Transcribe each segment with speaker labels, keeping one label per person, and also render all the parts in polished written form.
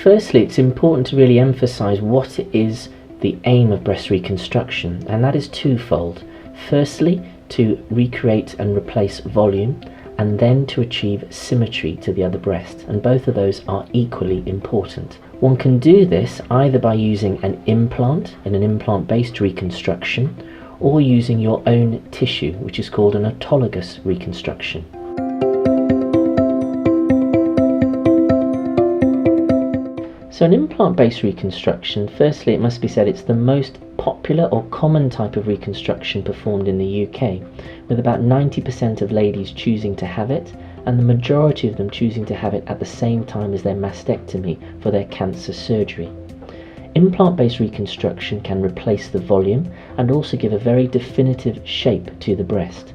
Speaker 1: Firstly, it's important to really emphasize what is the aim of breast reconstruction, and that is twofold. Firstly, to recreate and replace volume, and then to achieve symmetry to the other breast, and both of those are equally important. One can do this either by using an implant in an implant-based reconstruction, or using your own tissue, which is called an autologous reconstruction. So an implant-based reconstruction, firstly it must be said it's the most popular or common type of reconstruction performed in the UK, with about 90% of ladies choosing to have it, and the majority of them choosing to have it at the same time as their mastectomy for their cancer surgery. Implant-based reconstruction can replace the volume and also give a very definitive shape to the breast.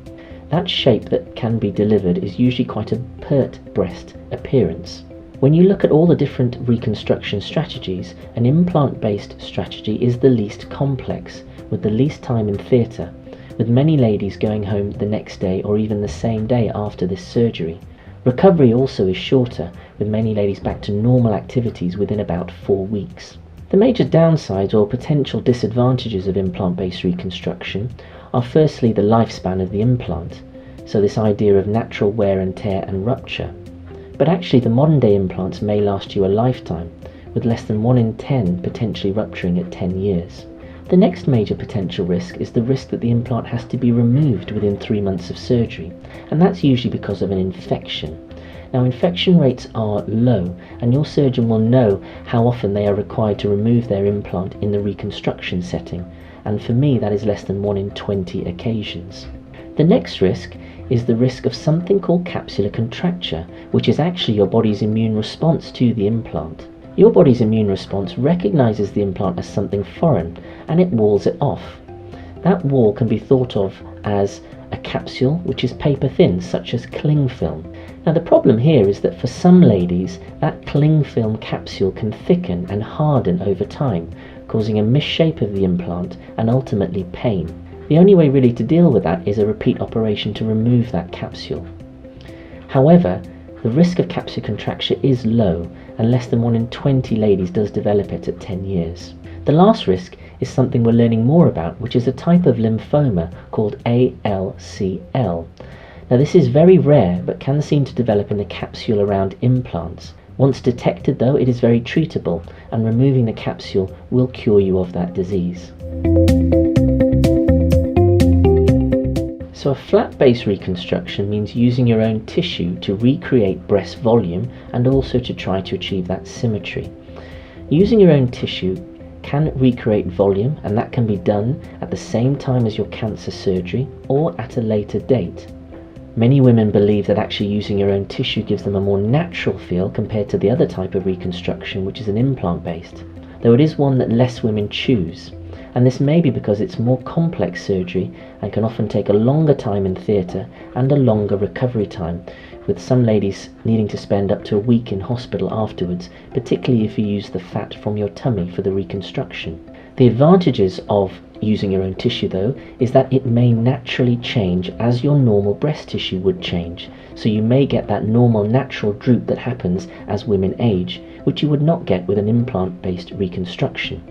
Speaker 1: That shape that can be delivered is usually quite a pert breast appearance. When you look at all the different reconstruction strategies, an implant-based strategy is the least complex, with the least time in theatre, with many ladies going home the next day or even the same day after this surgery. Recovery also is shorter, with many ladies back to normal activities within about 4 weeks. The major downsides or potential disadvantages of implant-based reconstruction are firstly the lifespan of the implant, so this idea of natural wear and tear and rupture. But actually the modern day implants may last you a lifetime, with less than 1 in 10 potentially rupturing at 10 years. The next major potential risk is the risk that the implant has to be removed within 3 months of surgery, and that's usually because of an infection. Now infection rates are low, and your surgeon will know how often they are required to remove their implant in the reconstruction setting, and for me that is less than 1 in 20 occasions. The next risk is the risk of something called capsular contracture, which is actually your body's immune response to the implant. Your body's immune response recognizes the implant as something foreign, and it walls it off. That wall can be thought of as a capsule which is paper thin, such as cling film. Now the problem here is that for some ladies, that cling film capsule can thicken and harden over time, causing a misshape of the implant and ultimately pain. The only way really to deal with that is a repeat operation to remove that capsule. However, the risk of capsular contracture is low, and less than 1 in 20 ladies does develop it at 10 years. The last risk is something we're learning more about, which is a type of lymphoma called ALCL. Now this is very rare, but can seem to develop in the capsule around implants. Once detected though, it is very treatable, and removing the capsule will cure you of that disease. So a flat-based reconstruction means using your own tissue to recreate breast volume and also to try to achieve that symmetry. Using your own tissue can recreate volume, and that can be done at the same time as your cancer surgery or at a later date. Many women believe that actually using your own tissue gives them a more natural feel compared to the other type of reconstruction, which is an implant-based, though it is one that less women choose. And this may be because it's more complex surgery and can often take a longer time in theatre and a longer recovery time, with some ladies needing to spend up to a week in hospital afterwards, particularly if you use the fat from your tummy for the reconstruction. The advantages of using your own tissue though is that it may naturally change as your normal breast tissue would change, so you may get that normal natural droop that happens as women age, which you would not get with an implant-based reconstruction.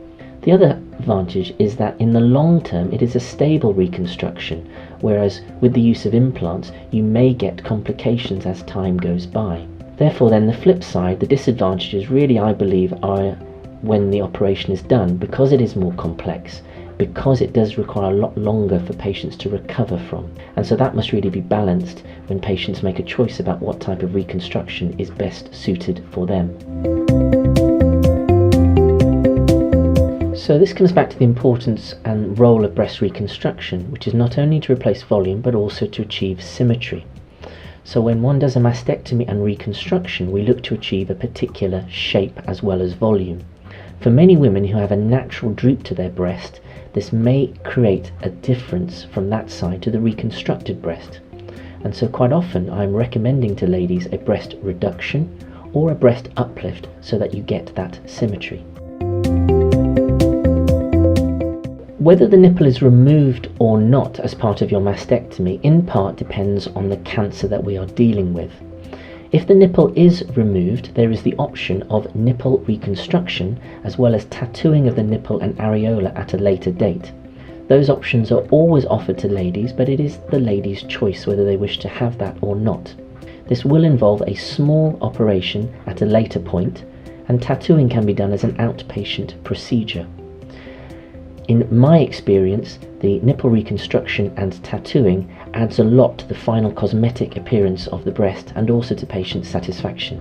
Speaker 1: The other advantage is that in the long term it is a stable reconstruction, whereas with the use of implants you may get complications as time goes by. Therefore then the flip side, the disadvantages really I believe are when the operation is done, because it is more complex, because it does require a lot longer for patients to recover from, and so that must really be balanced when patients make a choice about what type of reconstruction is best suited for them. So this comes back to the importance and role of breast reconstruction, which is not only to replace volume but also to achieve symmetry. So when one does a mastectomy and reconstruction, we look to achieve a particular shape as well as volume. For many women who have a natural droop to their breast, this may create a difference from that side to the reconstructed breast. And so quite often I'm recommending to ladies a breast reduction or a breast uplift so that you get that symmetry. Whether the nipple is removed or not as part of your mastectomy in part depends on the cancer that we are dealing with. If the nipple is removed, there is the option of nipple reconstruction, as well as tattooing of the nipple and areola at a later date. Those options are always offered to ladies, but it is the lady's choice whether they wish to have that or not. This will involve a small operation at a later point, and tattooing can be done as an outpatient procedure. In my experience, the nipple reconstruction and tattooing adds a lot to the final cosmetic appearance of the breast and also to patient satisfaction.